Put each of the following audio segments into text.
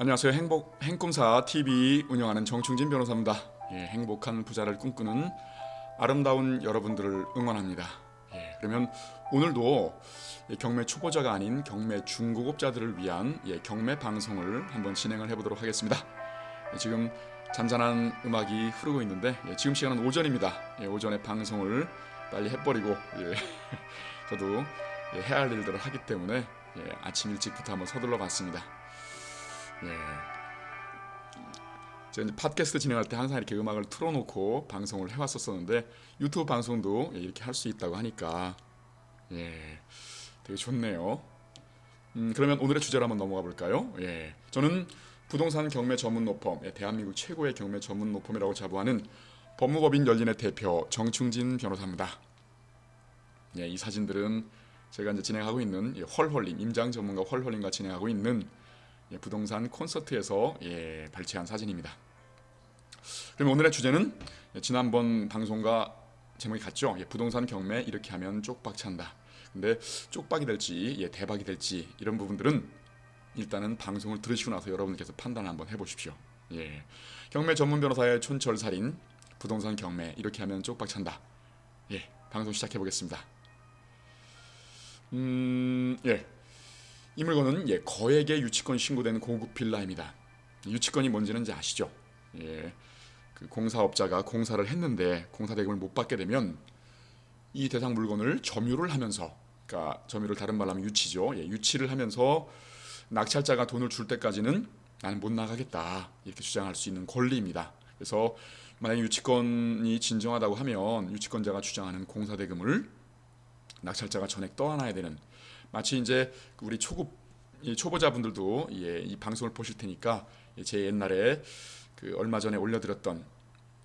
안녕하세요. 행꿈사 TV 운영하는 정충진 변호사입니다. 행복한 부자를 꿈꾸는 아름다운 여러분들을 응원합니다. 그러면 오늘도 경매 초보자가 아닌 경매 중고급자들을 위한 경매 방송을 한번 진행을 해보도록 하겠습니다. 지금 잔잔한 음악이 흐르고 있는데 지금 시간은 오전입니다. 오전에 방송을 빨리 해버리고 저도 해야 할 일들을 하기 때문에 아침 일찍부터 한번 서둘러 봤습니다. 제가 이제 팟캐스트 진행할 때 항상 이렇게 음악을 틀어놓고 방송을 해왔었었는데 유튜브 방송도 이렇게 할 수 있다고 하니까 되게 좋네요. 그러면 오늘의 주제로 한번 넘어가 볼까요? 저는 부동산 경매 전문 노펌, 대한민국 최고의 경매 전문 노펌이라고 자부하는 법무법인 열린의 대표 정충진 변호사입니다. 이 사진들은 제가 이제 진행하고 있는 헐헐님, 임장 전문가 헐헐님과 진행하고 있는 부동산 콘서트에서 발췌한 사진입니다. 그럼 오늘의 주제는 지난번 방송과 제목이 같죠. 부동산 경매 이렇게 하면 쪽박 찬다. 근데 쪽박이 될지 대박이 될지 이런 부분들은 일단은 방송을 들으시고 나서 여러분께서 판단을 한번 해보십시오. 경매 전문 변호사의 촌철살인 부동산 경매 이렇게 하면 쪽박 찬다. 방송 시작해 보겠습니다. 이 물건은 거액의 유치권 신고된 고급 빌라입니다. 유치권이 뭔지는 이제 아시죠? 그 공사업자가 공사를 했는데 공사 대금을 못 받게 되면 이 대상 물건을 점유를 하면서, 그러니까 점유를 다른 말로 하면 유치죠. 유치를 하면서 낙찰자가 돈을 줄 때까지는 나는 못 나가겠다 이렇게 주장할 수 있는 권리입니다. 그래서 만약에 유치권이 진정하다고 하면 유치권자가 주장하는 공사 대금을 낙찰자가 전액 떠안아야 되는, 마치 이제 우리 초보자분들도 이 방송을 보실 테니까 제 옛날에 그 얼마 전에 올려드렸던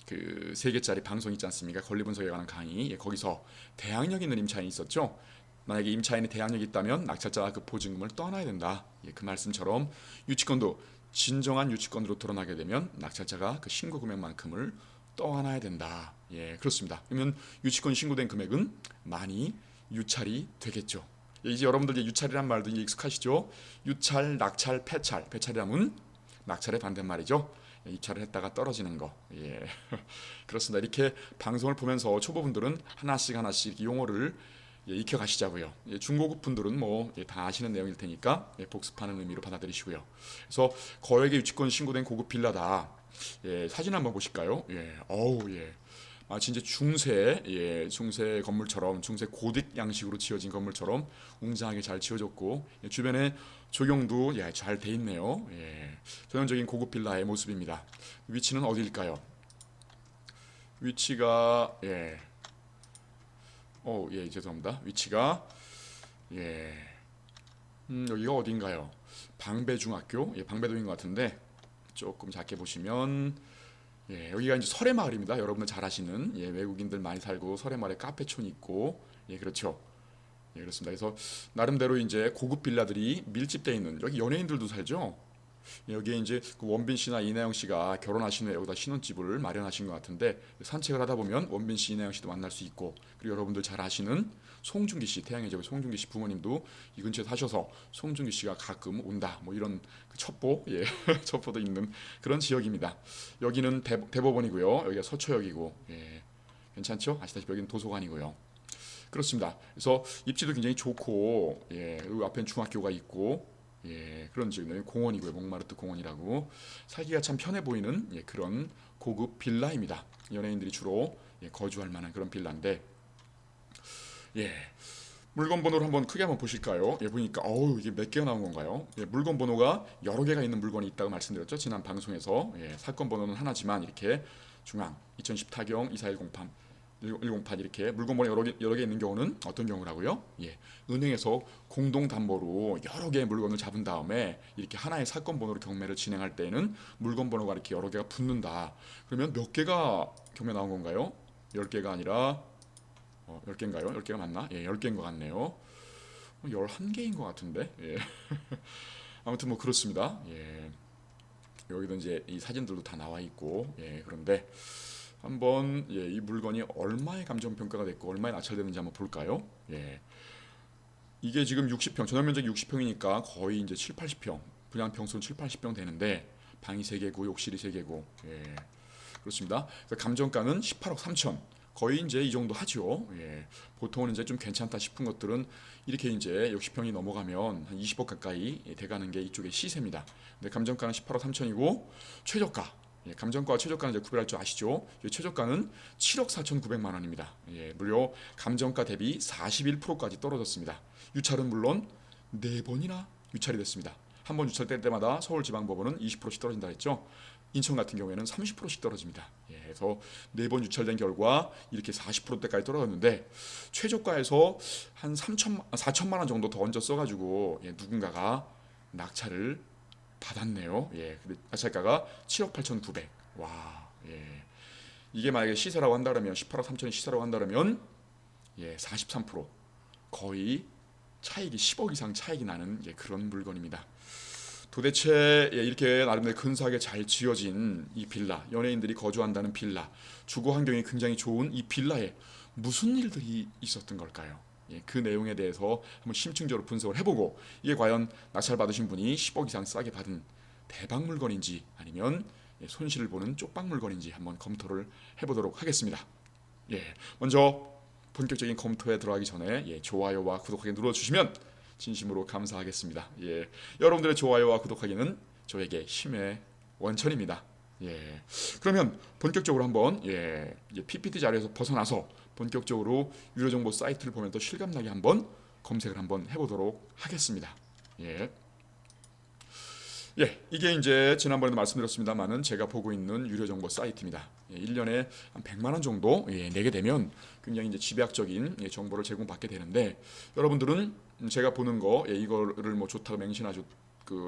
그 3개짜리 방송 있지 않습니까? 권리분석에 관한 강의. 거기서 대항력 있는 임차인이 있었죠. 만약에 임차인이 대항력이 있다면 낙찰자가 그 보증금을 떠나야 된다. 그 말씀처럼 유치권도 진정한 유치권으로 드러나게 되면 낙찰자가 그 신고 금액만큼을 떠안아야 된다. 그렇습니다. 그러면 유치권 신고된 금액은 많이 유찰이 되겠죠. 이제 여러분들 유찰이란 말도 익숙하시죠? 유찰, 낙찰, 폐찰. 폐찰이라면 낙찰의 반대말이죠. 입찰을 했다가 떨어지는 거. 그렇습니다. 이렇게 방송을 보면서 초보분들은 하나씩 하나씩 용어를 익혀가시자고요. 중고급 분들은 뭐 다 아시는 내용일 테니까 복습하는 의미로 받아들이시고요. 그래서 거액의 유치권 신고된 고급 빌라다. 사진 한번 보실까요? 마치 이제 중세 건물처럼, 중세 고딕 양식으로 지어진 것물처럼 웅장하게 잘 지어졌고, 주변에 조경도 잘 돼 있네요. 전형적인 고급 빌라의 모습입니다. 위치는 어디일까요? 위치가 죄송합니다. 위치가 여기가 어딘가요? 방배중학교, 방배동인 것 같은데 조금 작게 보시면 여기가 이제 설해마을입니다. 여러분들 잘 아시는 외국인들 많이 살고 설해마을에 카페촌이 있고 그렇죠. 그렇습니다. 그래서 나름대로 이제 고급 빌라들이 밀집되어 있는, 여기 연예인들도 살죠. 여기에 이제 그 원빈 씨나 이나영 씨가 결혼하신 후에 여기다 신혼집을 마련하신 것 같은데 산책을 하다 보면 원빈 씨, 이나영 씨도 만날 수 있고, 그리고 여러분들 잘 아시는 송중기 씨, 태양의 제비 송중기 씨 부모님도 이 근처에 사셔서 송중기 씨가 가끔 온다, 뭐 이런 그 첩보, 첩보도 있는 그런 지역입니다. 여기는 대법원이고요. 여기가 서초역이고, 괜찮죠? 아시다시피 여기는 도서관이고요. 그렇습니다. 그래서 입지도 굉장히 좋고, 그리고 앞엔 중학교가 있고, 그런 지역은 공원이고요. 몽마르트 공원이라고 살기가 참 편해 보이는 그런 고급 빌라입니다. 연예인들이 주로 거주할 만한 그런 빌라인데, 물건 번호를 한번 크게 한번 보실까요? 보니까 이게 몇 개가 나온 건가요? 물건 번호가 여러 개가 있는 물건이 있다고 말씀드렸죠. 지난 방송에서. 사건 번호는 하나지만 이렇게 중앙 2010 타경 24108 108 이렇게 물건 번호 여러 개 있는 경우는 어떤 경우라고요? 은행에서 공동 담보로 여러 개의 물건을 잡은 다음에 이렇게 하나의 사건 번호로 경매를 진행할 때에는 물건 번호가 이렇게 여러 개가 붙는다. 그러면 몇 개가 경매 나온 건가요? 10개가 아니라 10개인가요? 10개가 맞나? 10개인 것 같네요. 11개인 것 같은데. 아무튼 뭐 그렇습니다. 여기도 이제 이 사진들도 다 나와 있고, 그런데 한번 이 물건이 얼마의 감정평가가 됐고 얼마에 낙찰되는지 한번 볼까요? 이게 지금 60평, 전용 면적이 60평이니까 거의 이제 7, 80평 그냥 평소는 7, 80평 되는데 방이 3개고 욕실이 3개고 예. 그렇습니다. 감정가는 18억 3천. 거의 이제 이 정도 하죠. 예. 보통은 이제 좀 괜찮다 싶은 것들은 이렇게 이제 60평이 넘어가면 한 20억 가까이 돼가는 게 이쪽의 시세입니다. 근데 감정가는 18억 3천이고 최저가. 예, 감정가와 최저가는 이제 구별할 줄 아시죠? 최저가는 7억 4,900만 원입니다. 예, 무려 감정가 대비 41%까지 떨어졌습니다. 유찰은 물론 4번이나 유찰이 됐습니다. 한 번 유찰될 때마다 서울지방법원은 20%씩 떨어진다 했죠. 인천 같은 경우에는 30%씩 떨어집니다. 예, 그래서 4번 유찰된 결과 이렇게 40%대까지 떨어졌는데 최저가에서 한 4천만 원 정도 더 얹어 써가지고 예, 누군가가 낙찰을 받았네요. 예, 근데 낙찰가가 7억 8,900. 와, 예. 이게 만약에 시세라고 한다면 18억 3천이 시세라고 한다면 예, 43% 거의 차익이 10억 이상 차익이 나는 예, 그런 물건입니다. 도대체 예, 이렇게 나름대로 근사하게 잘 지어진 이 빌라, 연예인들이 거주한다는 빌라, 주거 환경이 굉장히 좋은 이 빌라에 무슨 일들이 있었던 걸까요? 예, 그 내용에 대해서 한번 심층적으로 분석을 해보고 이게 과연 낙찰 받으신 분이 10억 이상 싸게 받은 대박 물건인지 아니면 예, 손실을 보는 쪽박 물건인지 한번 검토를 해보도록 하겠습니다. 예, 먼저 본격적인 검토에 들어가기 전에 예, 좋아요와 구독하기 눌러주시면 진심으로 감사하겠습니다. 예, 여러분들의 좋아요와 구독하기는 저에게 힘의 원천입니다. 예, 그러면 본격적으로 한번 예, PPT 자료에서 벗어나서 본격적으로 유료정보 사이트를 보면 더 실감나게 한번 검색을 한번 해보도록 하겠습니다. 예. 예, 이게 이제 지난번에도 말씀드렸습니다만은 제가 보고 있는 유료 정보 사이트입니다. 예, 1년에 한 100만 원 정도 예, 내게 되면 굉장히 이제 집약적인 예, 정보를 제공받게 되는데 여러분들은 제가 보는 거 예, 이거를 뭐 좋다고 맹신하죠.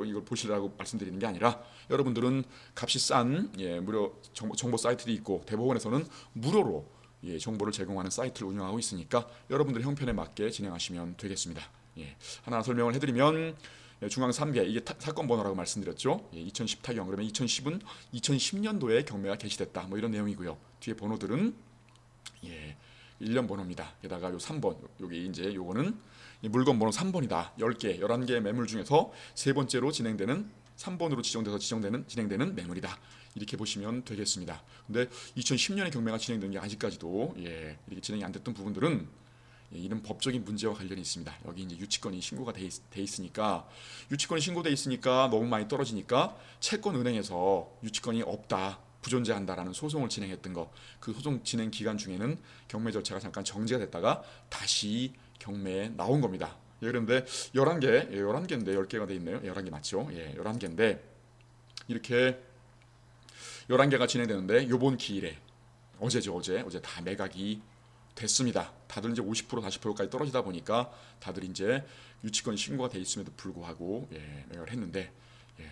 이걸 보시라고 말씀드리는 게 아니라 여러분들은 값이 싼 예, 무료 정보 사이트도 있고 대법원에서는 무료로 예, 정보를 제공하는 사이트를 운영하고 있으니까 여러분들 형편에 맞게 진행하시면 되겠습니다. 예, 하나 설명을 해드리면 중앙 3개 이게 사건 번호라고 말씀드렸죠. 2010 타경 그러면 2010은 2010년도에 경매가 개시됐다. 뭐 이런 내용이고요. 뒤에 번호들은 예, 1년 번호입니다. 게다가 요 3번 여기 이제 요거는 물건 번호 3번이다. 10개, 11개의 매물 중에서 세 번째로 진행되는 3번으로 진행되는 매물이다. 이렇게 보시면 되겠습니다. 근데 2010년에 경매가 진행된 게 아직까지도 예, 이렇게 진행이 안 됐던 부분들은 예, 이런 법적인 문제와 관련이 있습니다. 여기 이제 유치권이 신고가 돼 있으니까 유치권이 신고돼 있으니까 너무 많이 떨어지니까 채권은행에서 유치권이 없다. 부존재한다라는 소송을 진행했던 거. 그 소송 진행 기간 중에는 경매 절차가 잠깐 정지가 됐다가 다시 경매에 나온 겁니다. 예, 그런데 11개, 11개인데 10개가 돼 있네요. 11개 맞죠? 예, 11개인데 이렇게 11개가 진행되는데 요번 기일에 어제죠, 어제 다 매각이 됐습니다. 다들 이제 50% 40%까지 떨어지다 보니까 다들 이제 유치권이 신고가 돼 있음에도 불구하고 예, 매각을 했는데 예.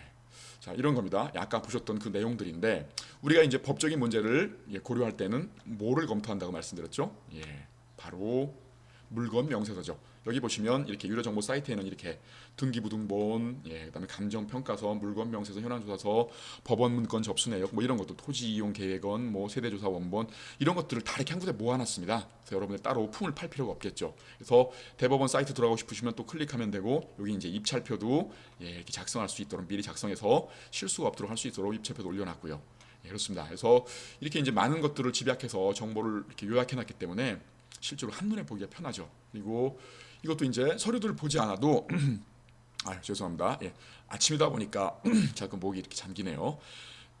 자, 이런 겁니다. 아까 보셨던 그 내용들인데 우리가 이제 법적인 문제를 예, 고려할 때는 뭐를 검토한다고 말씀드렸죠? 예, 바로 물건 명세서죠. 여기 보시면 이렇게 유료 정보 사이트에는 이렇게 등기부등본, 예, 그다음에 감정평가서, 물건 명세서, 현황조사서, 법원 문건 접수 내역, 뭐 이런 것도 토지 이용 계획원, 뭐 세대조사 원본 이런 것들을 다 이렇게 한 군데 모아놨습니다. 그래서 여러분들 따로 품을 팔 필요가 없겠죠. 그래서 대법원 사이트 들어가고 싶으시면 또 클릭하면 되고 여기 이제 입찰표도 예, 이렇게 작성할 수 있도록 미리 작성해서 실수가 없도록 할 수 있도록 입찰표도 올려놨고요. 예, 그렇습니다. 그래서 이렇게 이제 많은 것들을 집약해서 정보를 이렇게 요약해놨기 때문에 실제로 한눈에 보기가 편하죠. 그리고 이것도 이제 서류들을 보지 않아도 죄송합니다. 예, 아침이다 보니까 자꾸 목이 이렇게 잠기네요.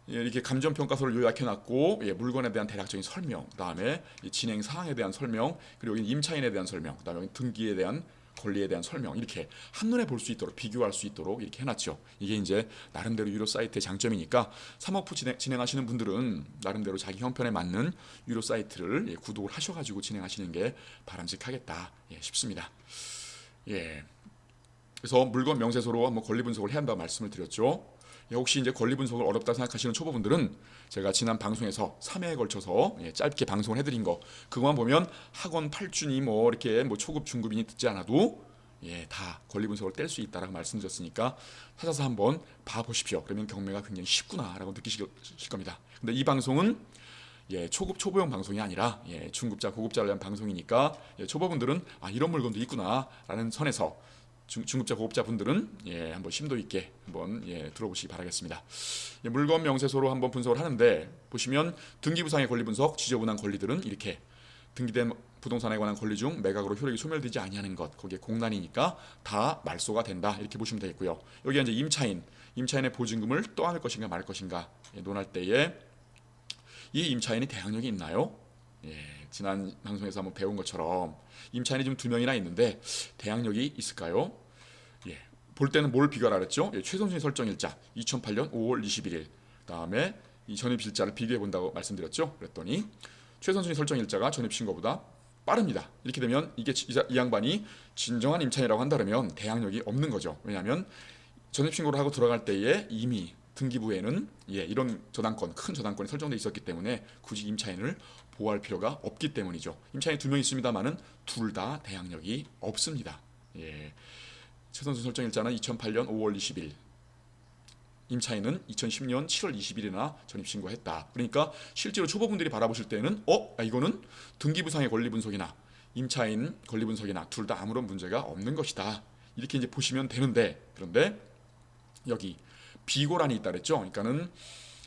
예, 이렇게 감정평가서를 요약해놨고 예, 물건에 대한 대략적인 설명, 그다음에 진행 사항에 대한 설명, 그리고 임차인에 대한 설명, 그다음에 등기에 대한 권리에 대한 설명 이렇게 한눈에 볼 수 있도록 비교할 수 있도록 이렇게 해놨죠. 이게 이제 나름대로 유료 사이트의 장점이니까 사모프 진행하시는 분들은 나름대로 자기 형편에 맞는 유료 사이트를 예, 구독을 하셔가지고 진행하시는 게 바람직하겠다 예, 싶습니다. 예. 그래서 물건 명세서로 한번 권리 분석을 해야 한다고 말씀을 드렸죠. 예, 혹시 이제 권리 분석을 어렵다 생각하시는 초보분들은 제가 지난 방송에서 3회에 걸쳐서 예, 짧게 방송을 해드린 거 그거만 보면 학원 8준이 뭐 이렇게 뭐 초급 중급이니 듣지 않아도 예, 다 권리 분석을 뗄 수 있다라고 말씀드렸으니까 찾아서 한번 봐보십시오. 그러면 경매가 굉장히 쉽구나라고 느끼실 겁니다. 근데 이 방송은 예, 초급 초보용 방송이 아니라 예, 중급자 고급자를 위한 방송이니까 예, 초보분들은 이런 물건도 있구나라는 선에서 중급자 고급자 분들은 한번 심도 있게 한번 들어보시기 바라겠습니다. 물건 명세서로 한번 분석을 하는데 보시면 등기부상의 권리 분석, 지저분한 권리들은 이렇게 등기된 부동산에 관한 권리 중 매각으로 효력이 소멸되지 아니하는 것, 거기에 공란이니까 다 말소가 된다 이렇게 보시면 되겠고요. 여기 이제 임차인의 보증금을 떠안을 것인가 말 것인가 논할 때에 이 임차인이 대항력이 있나요? 지난 방송에서 한번 배운 것처럼 임차인이 지금 2명이나 있는데 대항력이 있을까요? 볼 때는 뭘 비교하라 그랬죠? 최선순위 설정일자 2008년 5월 21일 다음에 이 전입일자를 비교해 본다고 말씀드렸죠? 그랬더니 최선순위 설정일자가 전입신고보다 빠릅니다. 이렇게 되면 이게 이 양반이 진정한 임차인이라고 한다면 대항력이 없는 거죠. 왜냐하면 전입신고를 하고 들어갈 때에 이미 등기부에는 이런 저당권, 큰 저당권이 설정되어 있었기 때문에 굳이 임차인을 보호할 필요가 없기 때문이죠. 임차인이 2명 있습니다만은 둘 다 대항력이 없습니다. 최선순위 설정일자는 2008년 5월 20일, 임차인은 2010년 7월 20일이나 전입신고했다. 그러니까 실제로 초보분들이 바라보실 때는 이거는 등기부상의 권리분석이나 임차인 권리분석이나 둘 다 아무런 문제가 없는 것이다. 이렇게 이제 보시면 되는데, 그런데 여기 비고란이 있다 그랬죠. 그러니까는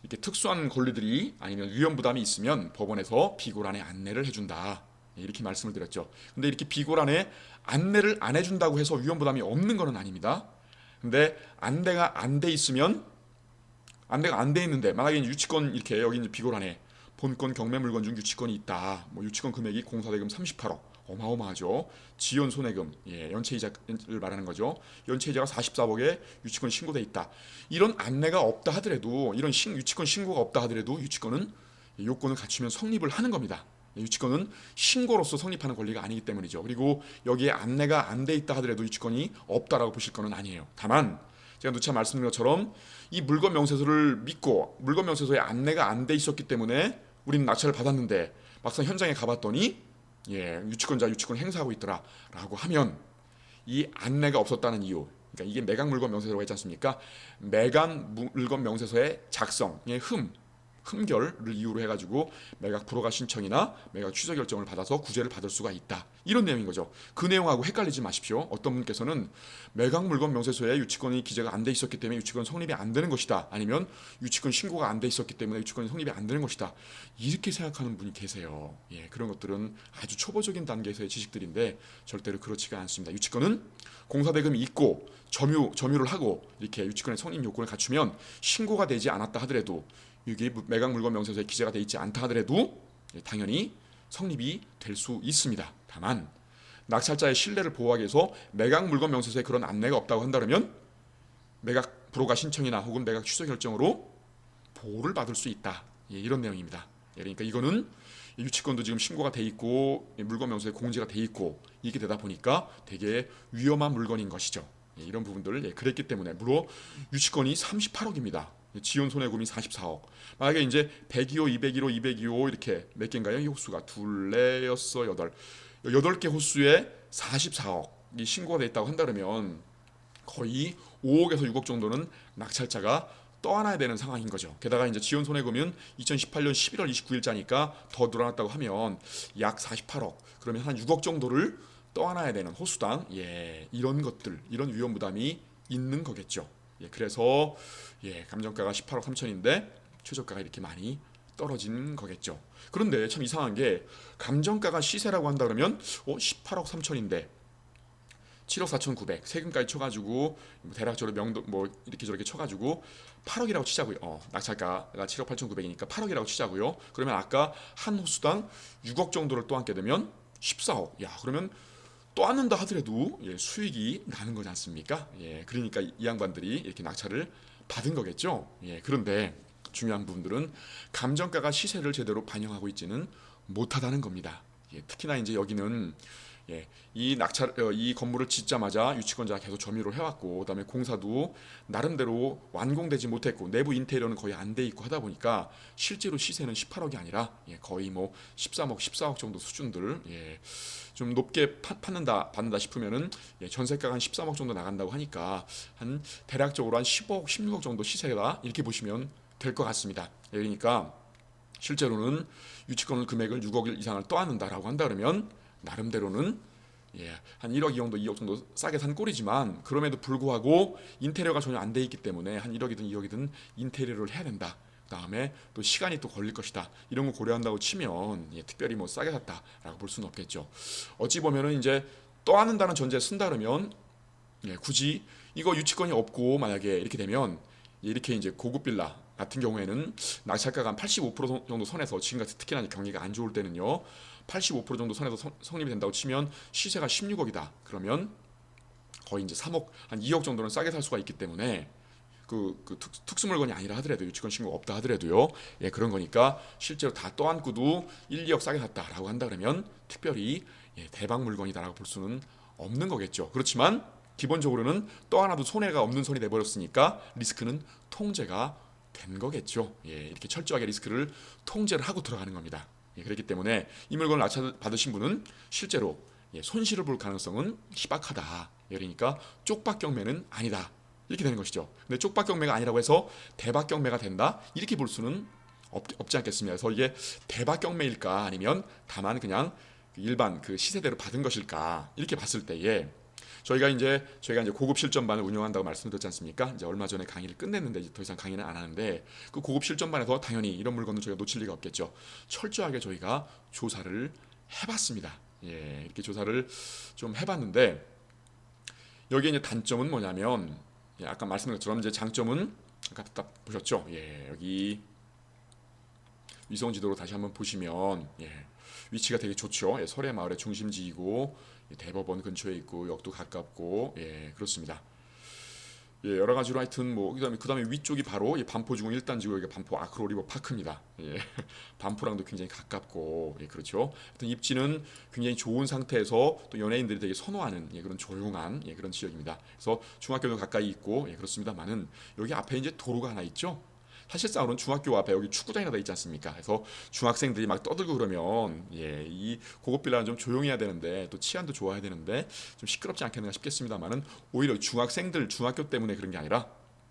이렇게 특수한 권리들이 아니면 위험 부담이 있으면 법원에서 비고란에 안내를 해준다. 이렇게 말씀을 드렸죠. 근데 이렇게 비고란에 안내를 안 해준다고 해서 위험 부담이 없는 것은 아닙니다. 근데 안내가 안 돼 있으면 안내가 안 돼 있는데 만약에 유치권 이렇게 여기 이제 비고란에 본권 경매 물건 중 유치권이 있다. 유치권 금액이 공사대금 38억. 어마어마하죠. 지연 손해금, 연체이자를 말하는 거죠. 연체이자가 44억에 유치권 신고돼 있다. 이런 안내가 없다 하더라도, 이런 유치권 신고가 없다 하더라도 유치권은 요건을 갖추면 성립을 하는 겁니다. 유치권은 신고로서 성립하는 권리가 아니기 때문이죠. 그리고 여기에 안내가 안 돼 있다 하더라도 유치권이 없다라고 보실 거는 아니에요. 다만 제가 누차 말씀드린 것처럼 이 물건 명세서를 믿고 물건 명세서에 안내가 안 돼 있었기 때문에 우리는 낙찰을 받았는데 막상 현장에 가봤더니 유치권 행사하고 있더라라고 하면 이 안내가 없었다는 이유, 그러니까 이게 매각 물건 명세서라고 했지 않습니까? 매각 물건 명세서의 작성의 흠결을 이유로 해가지고 매각 불허가 신청이나 매각 취소 결정을 받아서 구제를 받을 수가 있다. 이런 내용인 거죠. 그 내용하고 헷갈리지 마십시오. 어떤 분께서는 매각 물건 명세서에 유치권이 기재가 안 돼 있었기 때문에 유치권 성립이 안 되는 것이다. 아니면 유치권 신고가 안 돼 있었기 때문에 유치권이 성립이 안 되는 것이다. 이렇게 생각하는 분이 계세요. 그런 것들은 아주 초보적인 단계에서의 지식들인데 절대로 그렇지가 않습니다. 유치권은 공사대금이 있고 점유를 하고 이렇게 유치권의 성립 요건을 갖추면 신고가 되지 않았다 하더라도 이게 매각 물건 명세서에 기재가 되어 있지 않다 하더라도 당연히 성립이 될 수 있습니다. 다만 낙찰자의 신뢰를 보호하기 위해서 매각 물건 명세서에 그런 안내가 없다고 한다면 매각 불허가 신청이나 혹은 매각 취소 결정으로 보호를 받을 수 있다. 이런 내용입니다. 그러니까 이거는 유치권도 지금 신고가 돼 있고 물건 명세서에 공지가 돼 있고 이게 되다 보니까 되게 위험한 물건인 것이죠. 이런 부분들을 그랬기 때문에 물론 유치권이 38억입니다. 지연 손해금이 44억. 만약에 이제 102호, 202호, 202호 이렇게 몇 개인가요? 이 호수가 둘, 넷, 여섯, 여덟. 8개 호수에 44억이 신고가 돼 있다고 한다면 거의 5억에서 6억 정도는 낙찰자가 떠안아야 되는 상황인 거죠. 게다가 이제 지연 손해금은 2018년 11월 29일자니까 더 늘어났다고 하면 약 48억. 그러면 한 6억 정도를 떠안아야 되는 호수당 이런 것들, 이런 위험 부담이 있는 거겠죠. 그래서 감정가가 18억 3천인데 최저가가 이렇게 많이 떨어진 거겠죠. 그런데 참 이상한 게 감정가가 시세라고 한다 그러면 18억 3천인데 7억 4천 9백 세금까지 쳐가지고 대략적으로 명도 이렇게 저렇게 쳐가지고 8억이라고 치자고요. 낙찰가가 7억 8천 9백이니까 8억이라고 치자고요. 그러면 아까 한 호수당 6억 정도를 또 안게 되면 14억. 그러면 또 안는다 하더라도 수익이 나는 거지 않습니까? 그러니까 이 양반들이 이렇게 낙찰을 받은 거겠죠. 그런데 중요한 부분들은 감정가가 시세를 제대로 반영하고 있지는 못하다는 겁니다. 특히나 이제 여기는 이 건물을 짓자마자 유치권자가 계속 점유를 해왔고, 그다음에 공사도 나름대로 완공되지 못했고, 내부 인테리어는 거의 안 돼 있고 하다 보니까 실제로 시세는 18억이 아니라 거의 13억, 14억 정도 수준들, 좀 높게 받는다 싶으면은 전세가가 한 13억 정도 나간다고 하니까 한 대략적으로 한 15억, 16억 정도 시세가 이렇게 보시면 될 것 같습니다. 그러니까 실제로는 유치권 금액을 6억 이상을 떠안는다라고 한다 그러면 나름대로는 예, 한 1억, 2억 정도 싸게 산 꼴이지만 그럼에도 불구하고 인테리어가 전혀 안 돼 있기 때문에 한 1억이든 2억이든 인테리어를 해야 된다. 그다음에 또 시간이 또 걸릴 것이다. 이런 거 고려한다고 치면 예, 특별히 뭐 싸게 샀다라고 볼 수는 없겠죠. 어찌 보면은 이제 떠안는다는 전제 쓴다 그러면 예, 굳이 이거 유치권이 없고 만약에 이렇게 되면 이렇게 이제 고급 빌라 같은 경우에는 낙찰가가 한 85% 정도 선에서 지금같이 특히나 경기가 안 좋을 때는요 85% 정도 선에서 성립이 된다고 치면 시세가 16억이다 그러면 거의 이제 3억 한 2억 정도는 싸게 살 수가 있기 때문에 그 특수 물건이 아니라 하더라도 유치권 신고 없다 하더라도요 예 그런 거니까 실제로 다 떠안고도 1, 2억 싸게 샀다라고 한다 그러면 특별히 예, 대박 물건이다라고 볼 수는 없는 거겠죠. 그렇지만 기본적으로는 또 하나도 손해가 없는 손이 돼버렸으니까 리스크는 통제가 된 거겠죠. 예, 이렇게 철저하게 리스크를 통제를 하고 들어가는 겁니다. 예, 그렇기 때문에 이 물건을 낙찰받으신 분은 실제로 예, 손실을 볼 가능성은 희박하다. 예, 그러니까 쪽박 경매는 아니다. 이렇게 되는 것이죠. 근데 쪽박 경매가 아니라고 해서 대박 경매가 된다? 이렇게 볼 수는 없지 않겠습니까? 그래서 이게 대박 경매일까 아니면 다만 그냥 일반 그 시세대로 받은 것일까 이렇게 봤을 때에 저희가 이제 고급 실전반을 운영한다고 말씀드렸지 않습니까? 이제 얼마 전에 강의를 끝냈는데 이제 더 이상 강의는 안 하는데 그 고급 실전반에서 당연히 이런 물건은 저희가 놓칠 리가 없겠죠. 철저하게 저희가 조사를 해봤습니다. 예, 이렇게 조사를 좀 해봤는데 여기 이제 단점은 뭐냐면 예, 아까 말씀드린 것처럼 이제 장점은 아까 딱 보셨죠? 예, 여기 위성 지도로 다시 한번 보시면 예, 위치가 되게 좋죠. 예, 설해 마을의 중심지이고 예, 대법원 근처에 있고 역도 가깝고 예, 그렇습니다. 예, 여러 가지로 하여튼 뭐 그다음에 위쪽이 바로 이 반포주공 1단지고 여기가 반포 아크로리버 파크입니다. 예, 반포랑도 굉장히 가깝고 예, 그렇죠. 하여튼 입지는 굉장히 좋은 상태에서 또 연예인들이 되게 선호하는 예, 그런 조용한 예, 그런 지역입니다. 그래서 중학교도 가까이 있고 예, 그렇습니다만은 여기 앞에 이제 도로가 하나 있죠. 사실상으로는 중학교 앞에 여기 축구장이 다 있지 않습니까? 그래서 중학생들이 막 떠들고 그러면 예, 이 고급 빌라는 좀 조용해야 되는데 또 치안도 좋아야 되는데 좀 시끄럽지 않겠는가 싶겠습니다만은 오히려 중학생들 중학교 때문에 그런 게 아니라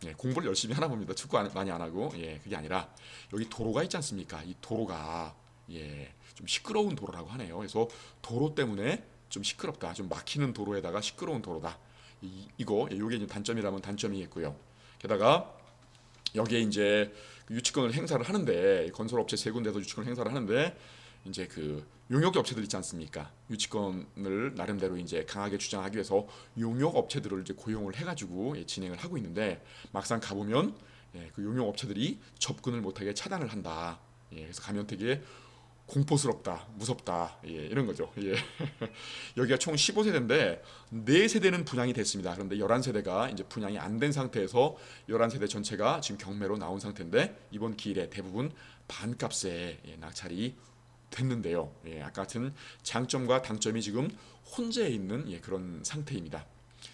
예, 공부를 열심히 하나 봅니다. 축구 많이 안 하고 예, 그게 아니라 여기 도로가 있지 않습니까? 이 도로가 예, 좀 시끄러운 도로라고 하네요. 그래서 도로 때문에 좀 시끄럽다. 좀 막히는 도로에다가 시끄러운 도로다. 이거 요게 이제 단점이라면 단점이겠고요. 게다가 여기에 이제 유치권을 행사를 하는데 건설업체 세 군데서 유치권을 행사를 하는데 이제 그 용역 업체들 있지 않습니까? 유치권을 나름대로 이제 강하게 주장하기 위해서 용역 업체들을 이제 고용을 해가지고 예, 진행을 하고 있는데 막상 가보면 예, 그 용역 업체들이 접근을 못하게 차단을 한다. 예, 그래서 가면 되게 공포스럽다, 무섭다, 예, 이런 거죠. 예. 여기가 총 15세대인데 4세대는 분양이 됐습니다. 그런데 11세대가 이제 분양이 안 된 상태에서 11세대 전체가 지금 경매로 나온 상태인데 이번 기일에 대부분 반값에 예, 낙찰이 됐는데요. 예, 아까 같은 장점과 단점이 지금 혼재해 있는 예, 그런 상태입니다.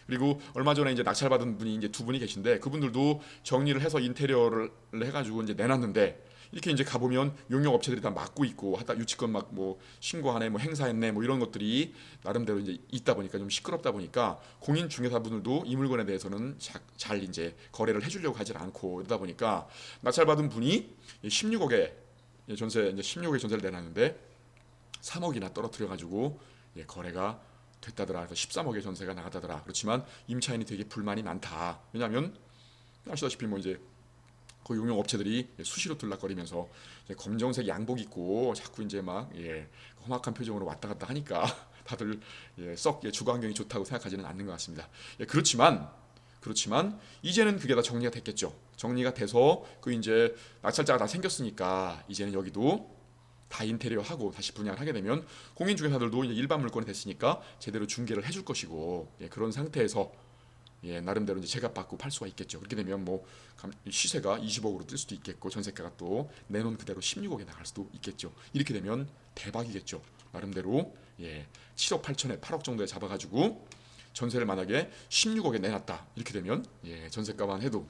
그리고 얼마 전에 이제 낙찰받은 분이 이제 두 분이 계신데 그분들도 정리를 해서 인테리어를 해가지고 이제 내놨는데 이렇게 이제 가보면 용역 업체들이 다 막고 있고 하다 유치권 막 뭐 신고하네 뭐 행사했네 뭐 이런 것들이 나름대로 이제 있다 보니까 좀 시끄럽다 보니까 공인 중개사분들도 이 물건에 대해서는 잘 이제 거래를 해주려고 하질 않고 이러다 보니까 낙찰받은 분이 16억에 전세 이제 16억에 전세를 내놨는데 3억이나 떨어뜨려 가지고 거래가 됐다더라. 그래서 13억의 전세가 나갔다더라. 그렇지만 임차인이 되게 불만이 많다. 왜냐하면 아시다시피 뭐 이제 그 용역 업체들이 수시로 들락거리면서 검정색 양복 입고 자꾸 이제 막 험악한 표정으로 왔다 갔다 하니까 다들 썩 주거 환경이 좋다고 생각하지는 않는 것 같습니다. 그렇지만 이제는 그게 다 정리가 됐겠죠. 정리가 돼서 그 이제 낙찰자가 다 생겼으니까 이제는 여기도 다 인테리어 하고 다시 분양을 하게 되면 공인중개사들도 이제 일반 물건이 됐으니까 제대로 중개를 해줄 것이고 그런 상태에서 나름대로 이제 제값받고 팔 수가 있겠죠. 그렇게 되면 뭐 시세가 20억으로 뜰 수도 있겠고 전세가가 또 내놓은 그대로 16억에 나갈 수도 있겠죠. 이렇게 되면 대박이겠죠. 나름대로 7억 8천에 8억 정도에 잡아가지고 전세를 만약에 16억에 내놨다. 이렇게 되면 전세가만 해도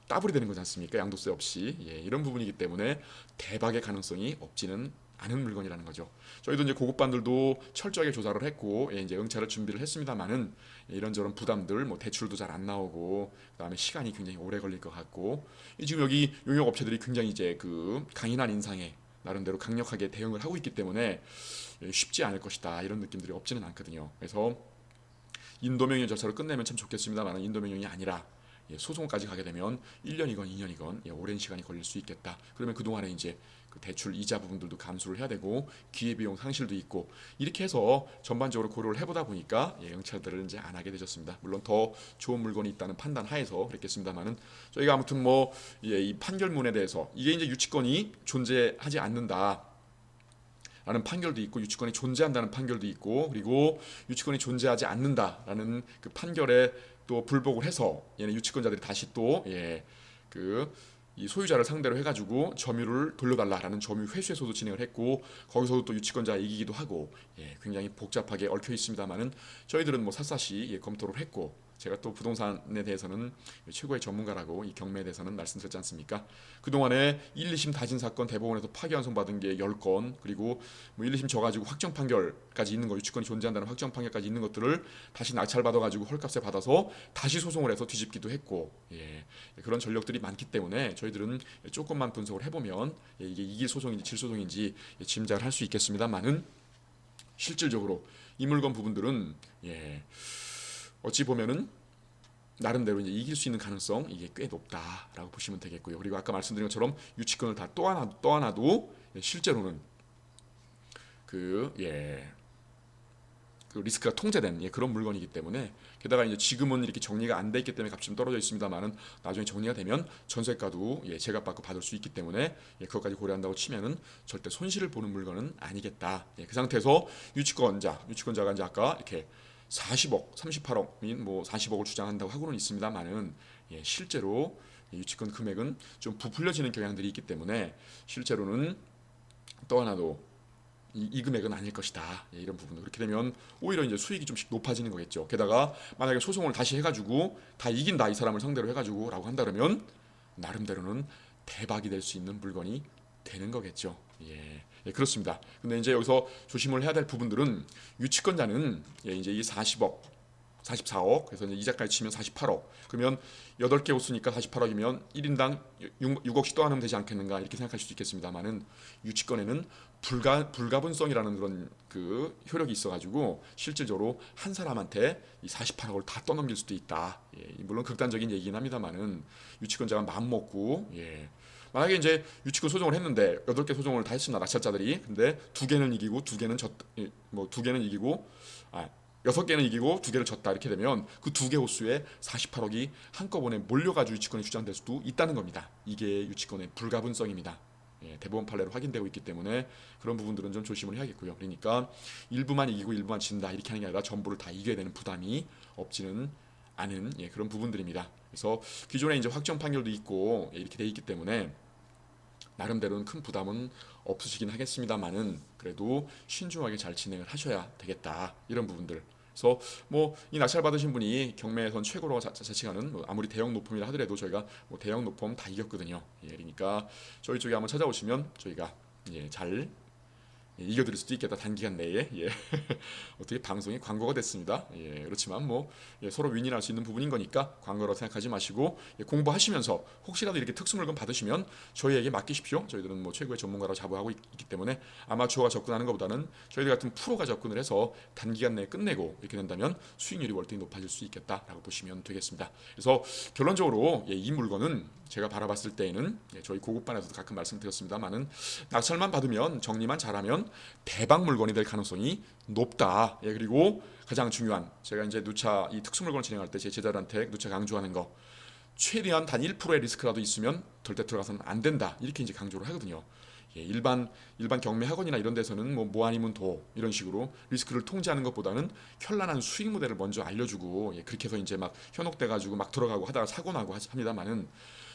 따블이 되는 거지 않습니까? 양도세 없이 이런 부분이기 때문에 대박의 가능성이 없지는 않은 물건이라는 거죠. 저희도 이제 고급반들도 철저하게 조사를 했고 이제 응찰을 준비를 했습니다만은 이런저런 부담들, 뭐 대출도 잘 안 나오고 그다음에 시간이 굉장히 오래 걸릴 것 같고 지금 여기 용역 업체들이 굉장히 이제 그 강인한 인상에 나름대로 강력하게 대응을 하고 있기 때문에 쉽지 않을 것이다 이런 느낌들이 없지는 않거든요. 그래서 인도명령 절차로 끝내면 참 좋겠습니다만 인도명령이 아니라 소송까지 가게 되면 1년이건 2년이건 오랜 시간이 걸릴 수 있겠다. 그러면 그동안에 이제 그 대출 이자 부분들도 감수를 해야 되고 기회비용 상실도 있고 이렇게 해서 전반적으로 고려를 해보다 보니까 응찰들을 이제 안 하게 되셨습니다. 물론 더 좋은 물건이 있다는 판단 하에서 그랬겠습니다만은 저희가 아무튼 뭐 이 판결문에 대해서 이게 이제 유치권이 존재하지 않는다. 라는 판결도 있고 유치권이 존재한다는 판결도 있고 그리고 유치권이 존재하지 않는다라는 그 판결에 또 불복을 해서 얘는 유치권자들이 다시 또 이 소유자를 상대로 해가지고 점유를 돌려달라라는 점유 회수에서도 진행을 했고 거기서도 또 유치권자가 이기기도 하고 굉장히 복잡하게 얽혀 있습니다만은 저희들은 뭐 샅샅이 검토를 했고 제가 또 부동산에 대해서는 최고의 전문가라고 이 경매에 대해서는 말씀드렸지 않습니까? 그동안에 1, 2심 다진 사건 대법원에서 파기환송 받은 게 10건 그리고 뭐 1, 2심 져가지고 확정 판결까지 있는 거 유치권이 존재한다는 확정 판결까지 있는 것들을 다시 낙찰 받아가지고 헐값에 받아서 다시 소송을 해서 뒤집기도 했고 그런 전력들이 많기 때문에 저희들은 조금만 분석을 해보면 이게 이길 소송인지 질 소송인지 짐작을 할 수 있겠습니다만은 실질적으로 이 물건 부분들은 어찌 보면은 나름대로 이제 이길 수 있는 가능성 이게 꽤 높다라고 보시면 되겠고요. 그리고 아까 말씀드린 것처럼 유치권을 다 떠안아도 실제로는 그 리스크가 통제된 그런 물건이기 때문에 게다가 이제 지금은 이렇게 정리가 안 돼 있기 때문에 값이 좀 떨어져 있습니다만은 나중에 정리가 되면 전세가도 제값받고 받을 수 있기 때문에 그것까지 고려한다고 치면은 절대 손실을 보는 물건은 아니겠다. 그 상태에서 유치권자가 이제 아까 이렇게 40억, 38억 민 뭐 40억을 주장한다고 하고는 있습니다만은 실제로 유치권 금액은 좀 부풀려지는 경향들이 있기 때문에 실제로는 또 하나도 이 금액은 아닐 것이다. 이런 부분도 그렇게 되면 오히려 이제 수익이 좀씩 높아지는 거겠죠. 게다가 만약에 소송을 다시 해가지고 다 이긴다 이 사람을 상대로 해가지고라고 한다 그러면 나름대로는 대박이 될 수 있는 물건이 되는 거겠죠. 그렇습니다. 근데 이제 여기서 조심을 해야 될 부분들은 유치권자는 이제 이 40억, 44억, 그래서 이제 이자까지 치면 48억. 그러면 8개 호수니까 48억이면 1인당 6억씩 떠안으면 되지 않겠는가 이렇게 생각할 수도 있겠습니다만은 유치권에는 불가분성이라는 그런 그 효력이 있어가지고 실질적으로 한 사람한테 이 48억을 다 떠넘길 수도 있다. 물론 극단적인 얘기긴 합니다만은 유치권자가 마음 먹고 만약에 이제 유치권 소송을 했는데 8개 소송을 다 했습니다. 낙찰자들이. 근데 2개는 이기고 2개는 이기고 6개는 이기고 2개를 졌다 이렇게 되면 그 2개 호수에 48억이 한꺼번에 몰려가지고 유치권이 주장될 수도 있다는 겁니다. 이게 유치권의 불가분성입니다. 대법원 판례로 확인되고 있기 때문에 그런 부분들은 좀 조심을 해야겠고요. 그러니까 일부만 이기고 일부만 진다 이렇게 하는 게 아니라 전부를 다 이겨야 되는 부담이 없지는 않은 그런 부분들입니다. 그래서 기존에 이제 확정 판결도 있고 이렇게 돼 있기 때문에 나름대로는 큰 부담은 없으시긴 하겠습니다만은 그래도 신중하게 잘 진행을 하셔야 되겠다 이런 부분들. 그래서 뭐 이 낙찰 받으신 분이 경매에선 최고로 자칭하는 뭐 아무리 대형 노펌이라 하더라도 저희가 뭐 대형 노펌 다 이겼거든요. 그러니까 저희 쪽에 한번 찾아오시면 저희가 잘 이겨드릴 수도 있겠다 단기간 내에 어떻게 방송이 광고가 됐습니다. 그렇지만 뭐 서로 윈윈할 수 있는 부분인 거니까 광고라고 생각하지 마시고 공부하시면서 혹시라도 이렇게 특수물건 받으시면 저희에게 맡기십시오. 저희들은 뭐 최고의 전문가로 자부하고 있기 때문에 아마추어가 접근하는 것보다는 저희들 같은 프로가 접근을 해서 단기간 내에 끝내고 이렇게 된다면 수익률이 월등히 높아질 수 있겠다라고 보시면 되겠습니다. 그래서 결론적으로 이 물건은 제가 바라봤을 때에는 저희 고급반에서도 가끔 말씀드렸습니다만은 낙찰만 받으면 정리만 잘하면 대박 물건이 될 가능성이 높다. 그리고 가장 중요한 제가 이제 누차 이 특수 물건을 진행할 때 제 제자들한테 누차 강조하는 거 최대한 단 1%의 리스크라도 있으면 절대 들어가서는 안 된다. 이렇게 이제 강조를 하거든요. 일반 경매 학원이나 이런 데서는 뭐 아니면 도 이런 식으로 리스크를 통제하는 것보다는 현란한 수익 모델을 먼저 알려주고 그렇게 해서 이제 막 현혹돼 가지고 막 들어가고 하다가 사고 나고 합니다만은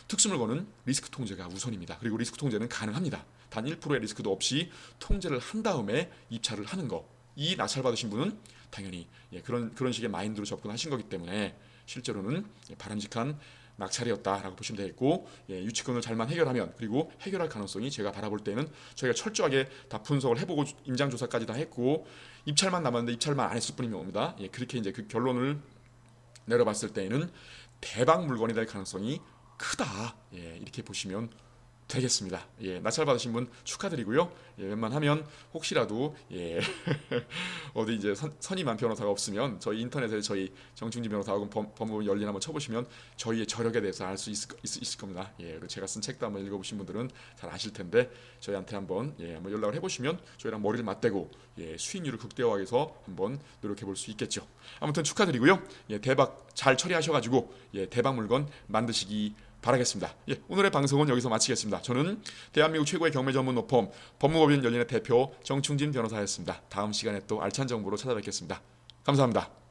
특수물건은 리스크 통제가 우선입니다. 그리고 리스크 통제는 가능합니다. 단 1%의 리스크도 없이 통제를 한 다음에 입찰을 하는 거. 이 낙찰 받으신 분은 당연히 그런 식의 마인드로 접근하신 거기 때문에 실제로는 바람직한 낙찰이었다라고 보시면 되겠고 유치권을 잘만 해결하면 그리고 해결할 가능성이 제가 바라볼 때는 저희가 철저하게 다 분석을 해보고 임장조사까지 다 했고 입찰만 남았는데 입찰만 안 했을 뿐입니다. 그렇게 이제 그 결론을 내려봤을 때에는 대박 물건이 될 가능성이 크다. 이렇게 보시면 되겠습니다. 낙찰 받으신 분 축하드리고요. 웬만하면 혹시라도 어디 이제 선임한 변호사가 없으면 저희 인터넷에 저희 정충진 변호사하고 법무부 열린 한번 쳐보시면 저희의 저력에 대해서 알 수 있을 겁니다. 그리고 제가 쓴 책도 한번 읽어보신 분들은 잘 아실 텐데 저희한테 한번 연락을 해보시면 저희랑 머리를 맞대고 수익률을 극대화하기 위해서 한번 노력해 볼 수 있겠죠. 아무튼 축하드리고요. 대박 잘 처리하셔가지고 대박 물건 만드시기 바라겠습니다. 오늘의 방송은 여기서 마치겠습니다. 저는 대한민국 최고의 경매 전문 로펌 법무법인 열린의 대표 정충진 변호사였습니다. 다음 시간에 또 알찬 정보로 찾아뵙겠습니다. 감사합니다.